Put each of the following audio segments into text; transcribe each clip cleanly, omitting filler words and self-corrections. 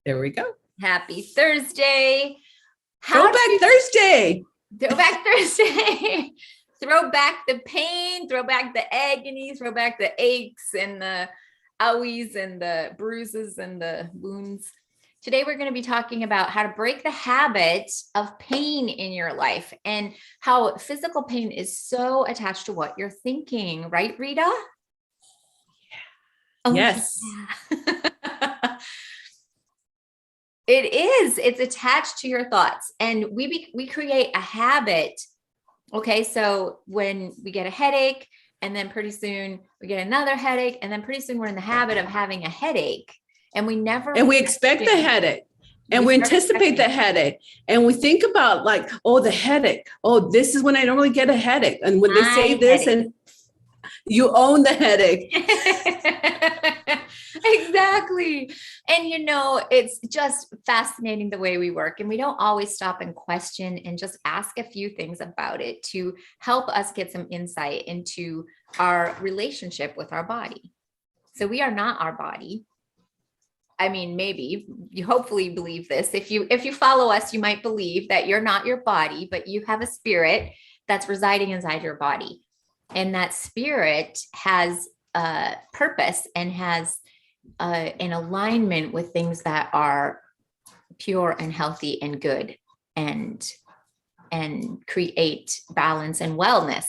There we go. Happy Thursday. Throwback Thursday. Throwback Thursday. Throw back the pain, throw back the agony, throw back the aches and the owies and the bruises and the wounds. Today, we're going to be talking about how to break the habit of pain in your life and how physical pain is so attached to what you're thinking. Right, Rita? Yeah. Oh, yes. Yeah. It is. It's attached to your thoughts. And we create a habit. Okay. So when we get a headache and then pretty soon we get another headache and then pretty soon we're in the habit of having a headache and we expect the headache and we anticipate the headache and we think about like, oh, the headache. Oh, this is when I normally get a headache. And when they say this and you own the headache. Exactly. And it's just fascinating the way we work. And we don't always stop and question and just ask a few things about it to help us get some insight into our relationship with our body. So we are not our body. I mean, maybe you hopefully believe this. If you follow us, you might believe that you're not your body, but you have a spirit that's residing inside your body. And that spirit has a purpose and has an alignment with things that are pure and healthy and good and create balance and wellness.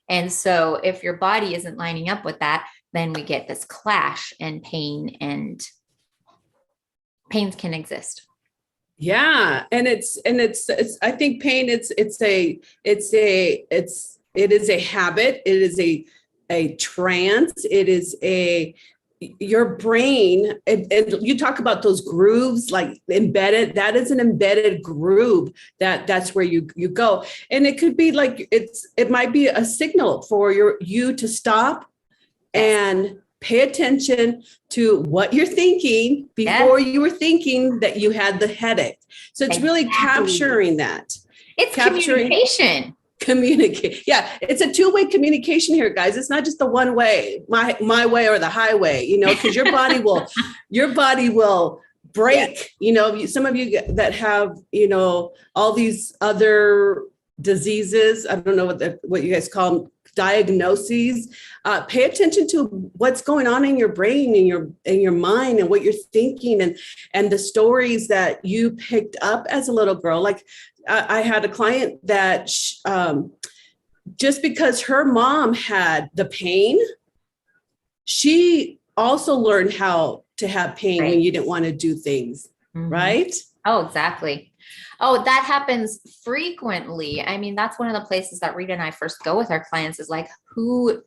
And so if your body isn't lining up with that, then we get this clash and pains can exist. Yeah. And it's I think pain, it is a habit. It is a trance. It is your brain. And you talk about those grooves, like embedded, that is an embedded groove that's where you go. And it could be like, it might be a signal for you to stop and pay attention to what you're thinking before you were thinking that you had the headache. So it's really capturing that. It's communication. Communicate. Yeah. It's a two-way communication here, guys. It's not just the one way, my way or the highway, because your body will break, some of you that have, all these other diseases. I don't know what you guys call them, diagnoses. Pay attention to what's going on in your brain, in your mind, and what you're thinking, and the stories that you picked up as a little girl. Like I had a client that just because her mom had the pain, she also learned how to have pain when you didn't want to do things, right? Oh, exactly. Oh, that happens frequently. I mean, that's one of the places that Rita and I first go with our clients is like, where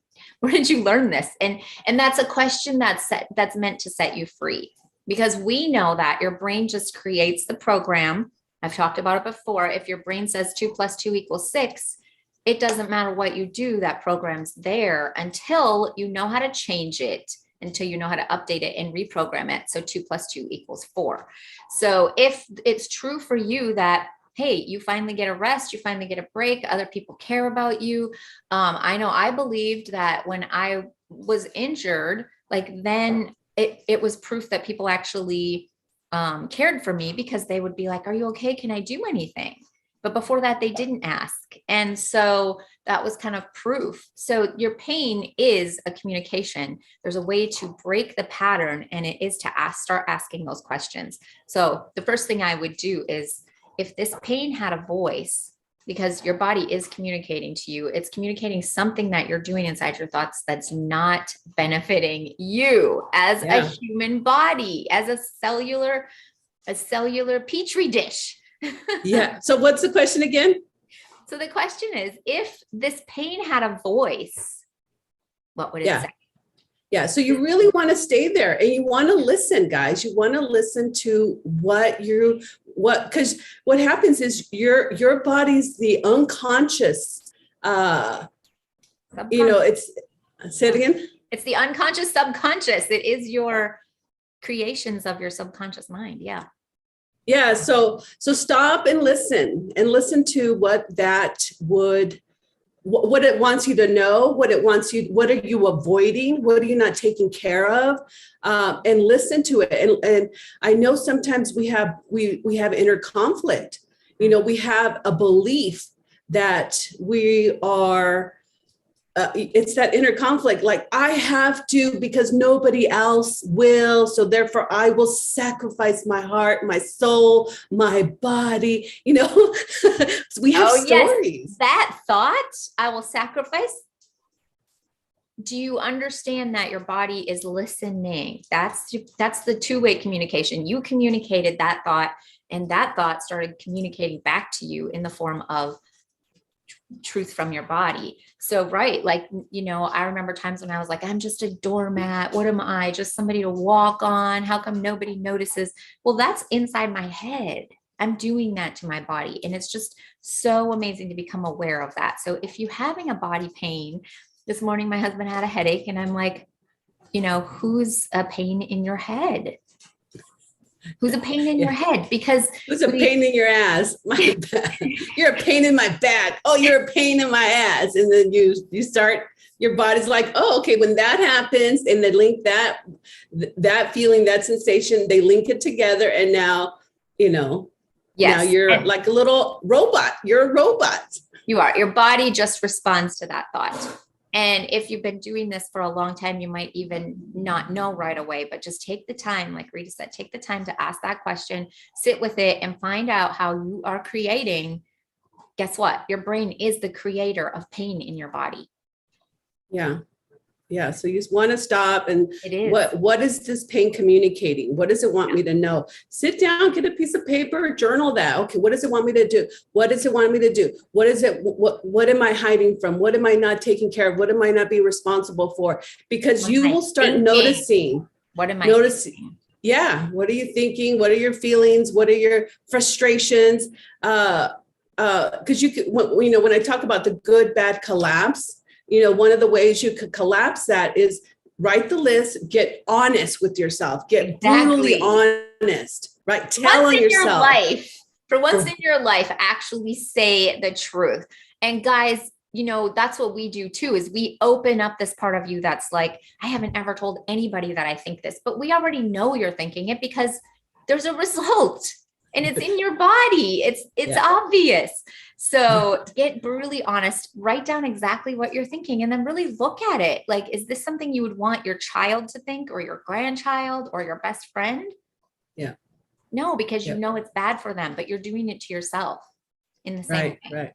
did you learn this? And that's a question that's meant to set you free, because we know that your brain just creates the program. I've talked about it before. If your brain says 2 + 2 = 6, it doesn't matter what you do, that program's there until you know how to change it, until you know how to update it and reprogram it. So 2 + 2 = 4. So if it's true for you that, hey, you finally get a rest, you finally get a break, other people care about you. I know I believed that when I was injured, like then it was proof that people actually cared for me, because they would be like, are you okay? Can I do anything? But before that, they didn't ask. And so that was kind of proof. So your pain is a communication. There's a way to break the pattern, and it is to start asking those questions. So the first thing I would do is, if this pain had a voice, because your body is communicating to you, it's communicating something that you're doing inside your thoughts that's not benefiting you as a human body, as a cellular petri dish. Yeah. So what's the question again? So the question is, if this pain had a voice, what would it say? Yeah. So you really want to stay there and you want to listen, guys. You want to listen to because what happens is your body's the unconscious, say it again. It's the unconscious subconscious. It is your creations of your subconscious mind. Yeah. Yeah. So stop and listen to what that would what it wants you to know, what are you avoiding? What are you not taking care of? And listen to it. And I know sometimes we have inner conflict. You know, we have a belief that we are, it's that inner conflict, like I have to because nobody else will. So therefore I will sacrifice my heart, my soul, my body, you know. We have stories. Yes. That thought, I will sacrifice. Do you understand that your body is listening? That's the two-way communication. You communicated that thought, and that thought started communicating back to you in the form of truth from your body. So, right. Like, you know, I remember times when I was like, I'm just a doormat. What am I? Just somebody to walk on. How come nobody notices? Well, that's inside my head. I'm doing that to my body. And it's just so amazing to become aware of that. So if you're having a body pain, this morning, my husband had a headache and I'm like, you know, who's a pain in your head? Who's a pain in your head? Because who's a pain in your ass? My back. You're a pain in my back. Oh, you're a pain in my ass. And then you start, your body's like, oh, okay, when that happens, and they link that feeling, that sensation, they link it together. And now, you know, now you're like a little robot. You're a robot. You are. Your body just responds to that thought. And if you've been doing this for a long time, you might even not know right away, but just take the time, like Rita said, take the time to ask that question, sit with it, and find out how you are creating. Guess what? Your brain is the creator of pain in your body. Yeah. Yeah. So you just want to stop and what is this pain communicating? What does it want me to know? Sit down, get a piece of paper, journal that. Okay. What does it want me to do? What does it want me to do? What is it? What am I hiding from? What am I not taking care of? What am I not being responsible for? Because you will start noticing. What am I noticing? Yeah. What are you thinking? What are your feelings? What are your frustrations? Because you could, you know, when I talk about the good, bad collapse, you know, one of the ways you could collapse that is write the list, get honest with yourself, get brutally honest, right? Tell on yourself. For once in your life, actually say the truth. And guys, you know, that's what we do too, is we open up this part of you that's like, I haven't ever told anybody that I think this, but we already know you're thinking it because there's a result and it's in your body. It's obvious. So get brutally honest, write down exactly what you're thinking, and then really look at it. Like, is this something you would want your child to think, or your grandchild, or your best friend? Yeah. No, because you know it's bad for them, but you're doing it to yourself in the same way. Right.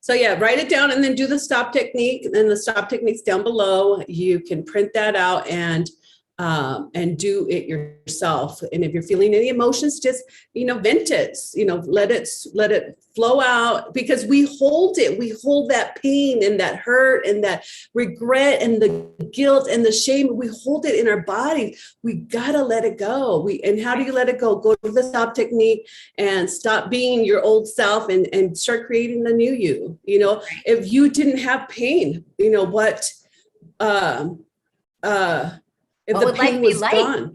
So yeah, write it down and then do the stop technique. And the stop technique's down below. You can print that out and do it yourself. And if you're feeling any emotions, just, you know, vent it, you know, let it flow out, because we hold that pain and that hurt and that regret and the guilt and the shame. We hold it in our body. We got to let it go. And how do you let it go? Go to the stop technique and stop being your old self and start creating the new you. You know, if you didn't have pain, you know, if the pain was gone,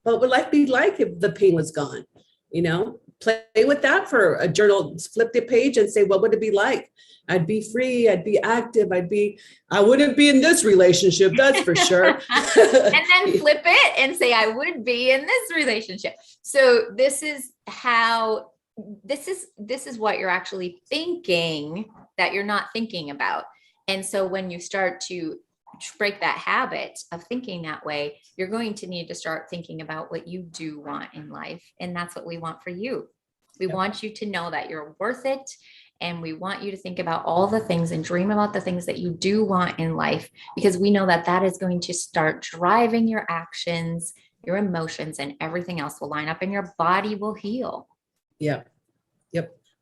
what would life be like if the pain was gone? You know, play with that for a journal, flip the page and say, what would it be like? I'd be free. I'd be active. I wouldn't be in this relationship. That's for sure. And then flip it and say, I would be in this relationship. So this is what you're actually thinking that you're not thinking about. And so when you start to break that habit of thinking that way, you're going to need to start thinking about what you do want in life. And that's what we want for you. We want you to know that you're worth it. And we want you to think about all the things and dream about the things that you do want in life, because we know that that is going to start driving your actions, your emotions, and everything else will line up and your body will heal. Yep.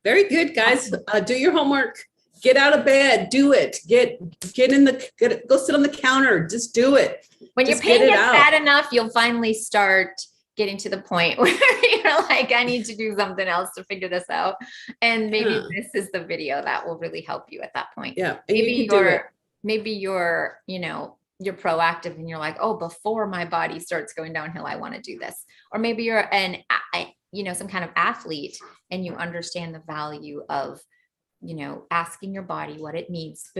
Very good, guys. Do your homework. Get out of bed, do it. Go sit on the counter. Just do it. When your pain gets bad enough, you'll finally start getting to the point where you're like, I need to do something else to figure this out. And maybe this is the video that will really help you at that point. Yeah. Maybe you're, you know, you're proactive and you're like, oh, before my body starts going downhill, I want to do this. Or maybe you're some kind of athlete and you understand the value of asking your body what it needs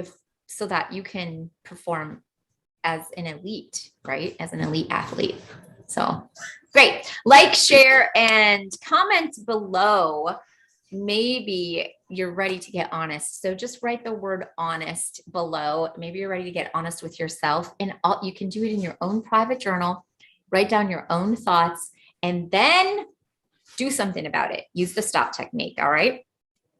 so that you can perform as an elite, right? As an elite athlete. So great. Like, share, and comment below. Maybe you're ready to get honest. So just write the word honest below. Maybe you're ready to get honest with yourself, and you can do it in your own private journal. Write down your own thoughts and then do something about it. Use the stop technique. All right.